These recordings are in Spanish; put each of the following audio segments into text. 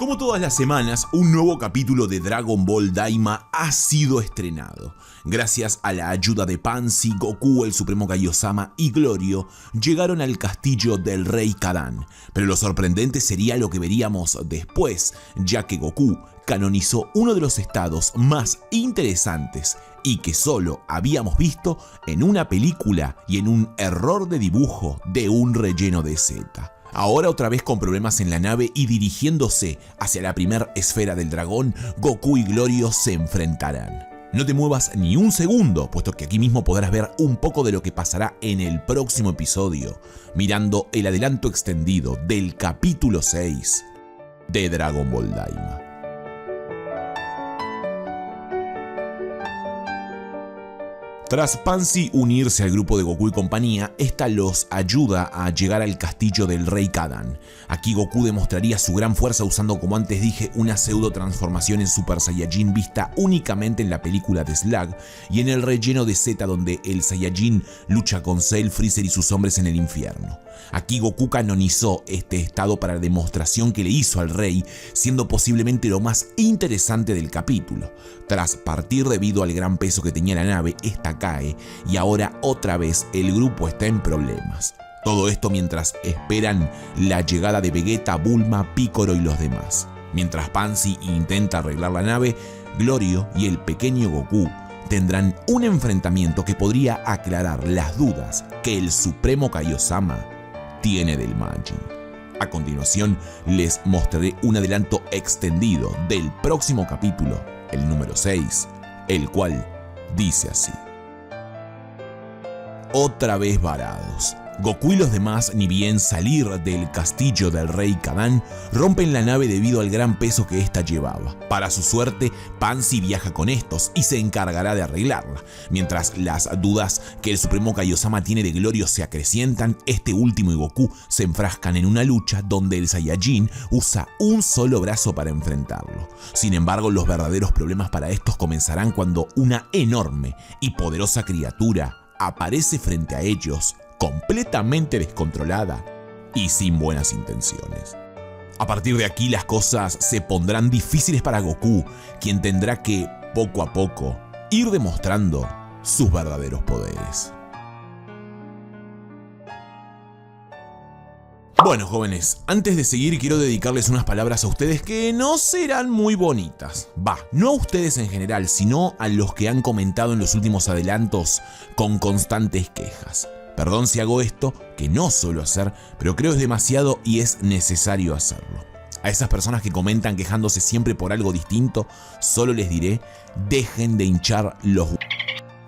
Como todas las semanas, un nuevo capítulo de Dragon Ball Daima ha sido estrenado. Gracias a la ayuda de Pansy, Goku, el Supremo Kaiosama y Glorio, llegaron al castillo del Rey Kadan. Pero lo sorprendente sería lo que veríamos después, ya que Goku canonizó uno de los estados más interesantes y que solo habíamos visto en una película y en un error de dibujo de un relleno de Z. Ahora otra vez con problemas en la nave y dirigiéndose hacia la primera esfera del dragón, Goku y Glorio se enfrentarán. No te muevas ni un segundo, puesto que aquí mismo podrás ver un poco de lo que pasará en el próximo episodio, mirando el adelanto extendido del capítulo 6 de Dragon Ball Daima. Tras Pansy unirse al grupo de Goku y compañía, esta los ayuda a llegar al castillo del Rey Kadan. Aquí Goku demostraría su gran fuerza usando, como antes dije, una pseudo transformación en Super Saiyajin vista únicamente en la película de Slug y en el relleno de Z donde el Saiyajin lucha con Cell, Freezer y sus hombres en el infierno. Aquí Goku canonizó este estado para la demostración que le hizo al rey, siendo posiblemente lo más interesante del capítulo. Tras partir debido al gran peso que tenía la nave, esta cae y ahora otra vez el grupo está en problemas. Todo esto mientras esperan la llegada de Vegeta, Bulma, Piccolo y los demás. Mientras Pansy intenta arreglar la nave, Glorio y el pequeño Goku tendrán un enfrentamiento que podría aclarar las dudas que el Supremo Kaiosama tiene del Majin. A continuación les mostraré un adelanto extendido del próximo capítulo, el número 6, el cual dice así. Otra vez varados. Goku y los demás, ni bien salir del castillo del Rey Kadan, rompen la nave debido al gran peso que ésta llevaba. Para su suerte, Pansy viaja con estos y se encargará de arreglarla. Mientras las dudas que el Supremo Kaiosama tiene de Glorio se acrecientan, este último y Goku se enfrascan en una lucha donde el Saiyajin usa un solo brazo para enfrentarlo. Sin embargo, los verdaderos problemas para estos comenzarán cuando una enorme y poderosa criatura aparece frente a ellos, completamente descontrolada y sin buenas intenciones. A partir de aquí las cosas se pondrán difíciles para Goku, quien tendrá que, poco a poco, ir demostrando sus verdaderos poderes. Bueno, jóvenes, antes de seguir quiero dedicarles unas palabras a ustedes que no serán muy bonitas. No a ustedes en general, sino a los que han comentado en los últimos adelantos con constantes quejas. Perdón si hago esto, que no suelo hacer, pero creo es demasiado y es necesario hacerlo. A esas personas que comentan quejándose siempre por algo distinto, solo les diré, dejen de hinchar los huevos.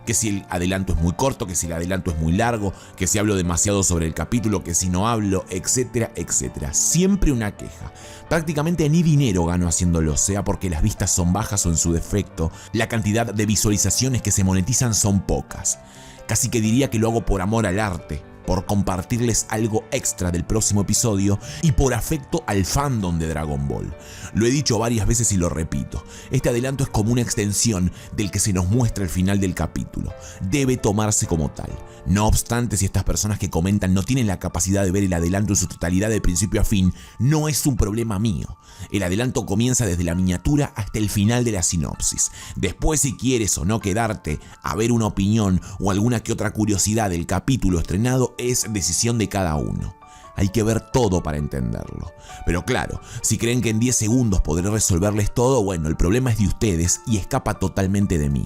Que si el adelanto es muy corto, que si el adelanto es muy largo, que si hablo demasiado sobre el capítulo, que si no hablo, etcétera, etcétera. Siempre una queja. Prácticamente ni dinero gano haciéndolo, sea porque las vistas son bajas o en su defecto, la cantidad de visualizaciones que se monetizan son pocas. Casi que diría que lo hago por amor al arte, por compartirles algo extra del próximo episodio y por afecto al fandom de Dragon Ball. Lo he dicho varias veces y lo repito, este adelanto es como una extensión del que se nos muestra el final del capítulo. Debe tomarse como tal. No obstante, si estas personas que comentan no tienen la capacidad de ver el adelanto en su totalidad de principio a fin, no es un problema mío. El adelanto comienza desde la miniatura hasta el final de la sinopsis. Después, si quieres o no quedarte a ver una opinión o alguna que otra curiosidad del capítulo estrenado, es decisión de cada uno. Hay que ver todo para entenderlo. Pero claro, si creen que en 10 segundos podré resolverles todo, bueno, el problema es de ustedes y escapa totalmente de mí.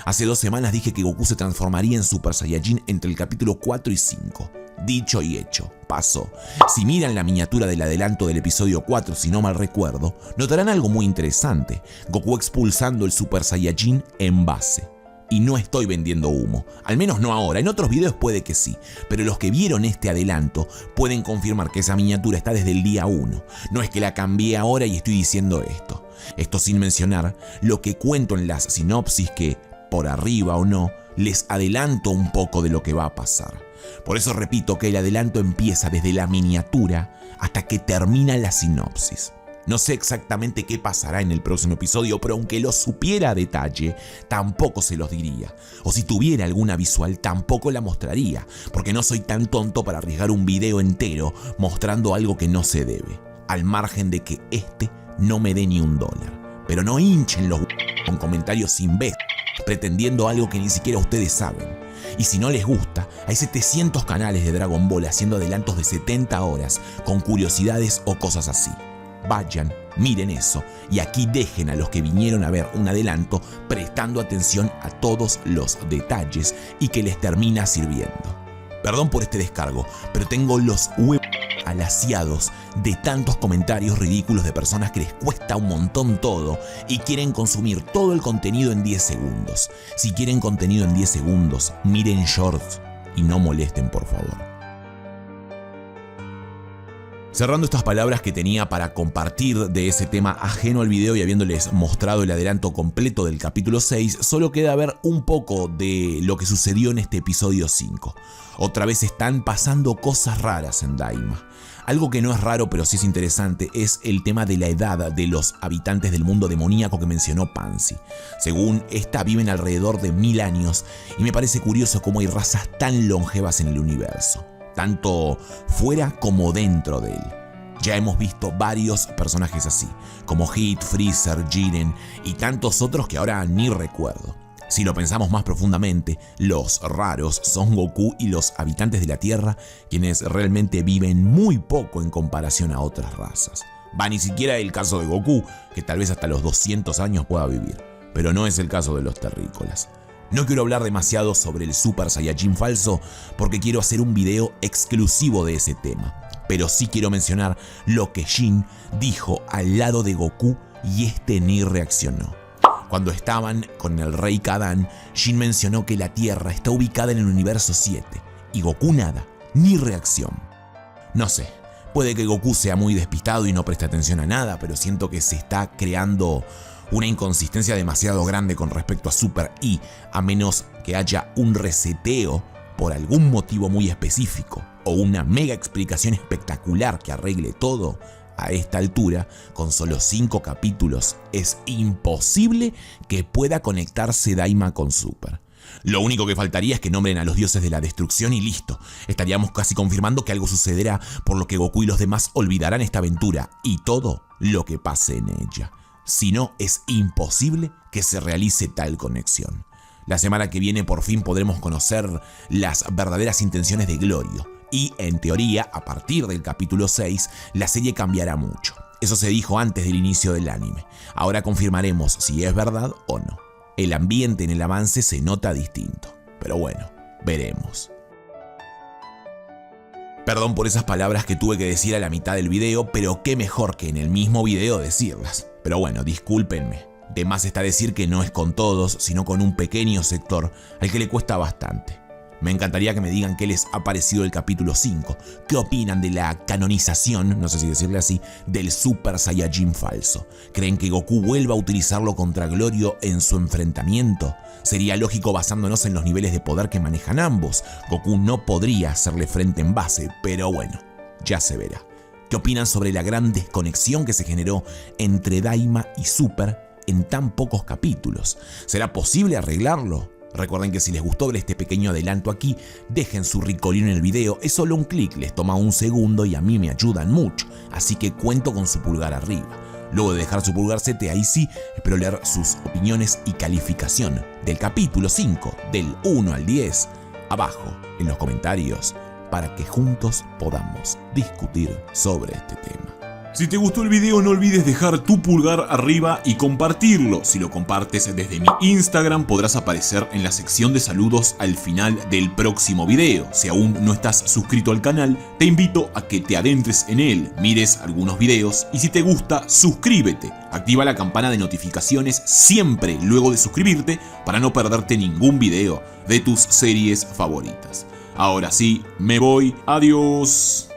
Hace 2 semanas dije que Goku se transformaría en Super Saiyajin entre el capítulo 4 y 5. Dicho y hecho, pasó. Si miran la miniatura del adelanto del episodio 4, si no mal recuerdo, notarán algo muy interesante. Goku expulsando el Super Saiyajin en base. Y no estoy vendiendo humo, al menos no ahora, en otros videos puede que sí, pero los que vieron este adelanto pueden confirmar que esa miniatura está desde el día 1, no es que la cambié ahora y estoy diciendo esto. Esto sin mencionar lo que cuento en las sinopsis que, por arriba o no, les adelanto un poco de lo que va a pasar. Por eso repito que el adelanto empieza desde la miniatura hasta que termina la sinopsis. No sé exactamente qué pasará en el próximo episodio, pero aunque lo supiera a detalle, tampoco se los diría. O si tuviera alguna visual, tampoco la mostraría, porque no soy tan tonto para arriesgar un video entero mostrando algo que no se debe. Al margen de que este no me dé ni $1. Pero no hinchen los con comentarios imbéciles, pretendiendo algo que ni siquiera ustedes saben. Y si no les gusta, hay 700 canales de Dragon Ball haciendo adelantos de 70 horas con curiosidades o cosas así. Vayan, miren eso y aquí dejen a los que vinieron a ver un adelanto prestando atención a todos los detalles y que les termina sirviendo. Perdón por este descargo, pero tengo los huevos alaciados de tantos comentarios ridículos de personas que les cuesta un montón todo y quieren consumir todo el contenido en 10 segundos. Si quieren contenido en 10 segundos, miren shorts y no molesten, por favor. Cerrando estas palabras que tenía para compartir de ese tema ajeno al video y habiéndoles mostrado el adelanto completo del capítulo 6, solo queda ver un poco de lo que sucedió en este episodio 5. Otra vez están pasando cosas raras en Daima. Algo que no es raro pero sí es interesante es el tema de la edad de los habitantes del mundo demoníaco que mencionó Pansy. Según esta viven alrededor de 1000 años y me parece curioso cómo hay razas tan longevas en el universo, tanto fuera como dentro de él. Ya hemos visto varios personajes así, como Hit, Freezer, Jiren y tantos otros que ahora ni recuerdo. Si lo pensamos más profundamente, los raros son Goku y los habitantes de la Tierra, quienes realmente viven muy poco en comparación a otras razas. Va, ni siquiera el caso de Goku, que tal vez hasta los 200 años pueda vivir, pero no es el caso de los terrícolas. No quiero hablar demasiado sobre el Super Saiyajin falso porque quiero hacer un video exclusivo de ese tema, pero sí quiero mencionar lo que Jin dijo al lado de Goku y este ni reaccionó. Cuando estaban con el Rey Kadan, Jin mencionó que la Tierra está ubicada en el universo 7 y Goku nada, ni reacción. No sé, puede que Goku sea muy despistado y no preste atención a nada, pero siento que se está creando una inconsistencia demasiado grande con respecto a Super y a menos que haya un reseteo por algún motivo muy específico o una mega explicación espectacular que arregle todo, a esta altura, con solo 5 capítulos, es imposible que pueda conectarse Daima con Super. Lo único que faltaría es que nombren a los dioses de la destrucción y listo. Estaríamos casi confirmando que algo sucederá por lo que Goku y los demás olvidarán esta aventura y todo lo que pase en ella. Si no, es imposible que se realice tal conexión. La semana que viene por fin podremos conocer las verdaderas intenciones de Glorio. Y, en teoría, a partir del capítulo 6, la serie cambiará mucho. Eso se dijo antes del inicio del anime. Ahora confirmaremos si es verdad o no. El ambiente en el avance se nota distinto. Pero bueno, veremos. Perdón por esas palabras que tuve que decir a la mitad del video, pero qué mejor que en el mismo video decirlas. Pero bueno, discúlpenme. De más está decir que no es con todos, sino con un pequeño sector al que le cuesta bastante. Me encantaría que me digan qué les ha parecido el capítulo 5, qué opinan de la canonización, no sé si decirle así, del Super Saiyajin falso. ¿Creen que Goku vuelva a utilizarlo contra Glorio en su enfrentamiento? Sería lógico basándonos en los niveles de poder que manejan ambos. Goku no podría hacerle frente en base, pero bueno, ya se verá. ¿Qué opinan sobre la gran desconexión que se generó entre Daima y Super en tan pocos capítulos? ¿Será posible arreglarlo? Recuerden que si les gustó ver este pequeño adelanto aquí, dejen su ricolino en el video, es solo un clic, les toma un segundo y a mí me ayudan mucho, así que cuento con su pulgar arriba. Luego de dejar su pulgar CT, ahí sí, espero leer sus opiniones y calificación del capítulo 5, del 1 al 10, abajo en los comentarios, para que juntos podamos discutir sobre este tema. Si te gustó el video no olvides dejar tu pulgar arriba y compartirlo. Si lo compartes desde mi Instagram podrás aparecer en la sección de saludos al final del próximo video. Si aún no estás suscrito al canal, te invito a que te adentres en él, mires algunos videos y si te gusta, suscríbete. Activa la campana de notificaciones siempre luego de suscribirte para no perderte ningún video de tus series favoritas. Ahora sí, me voy. Adiós.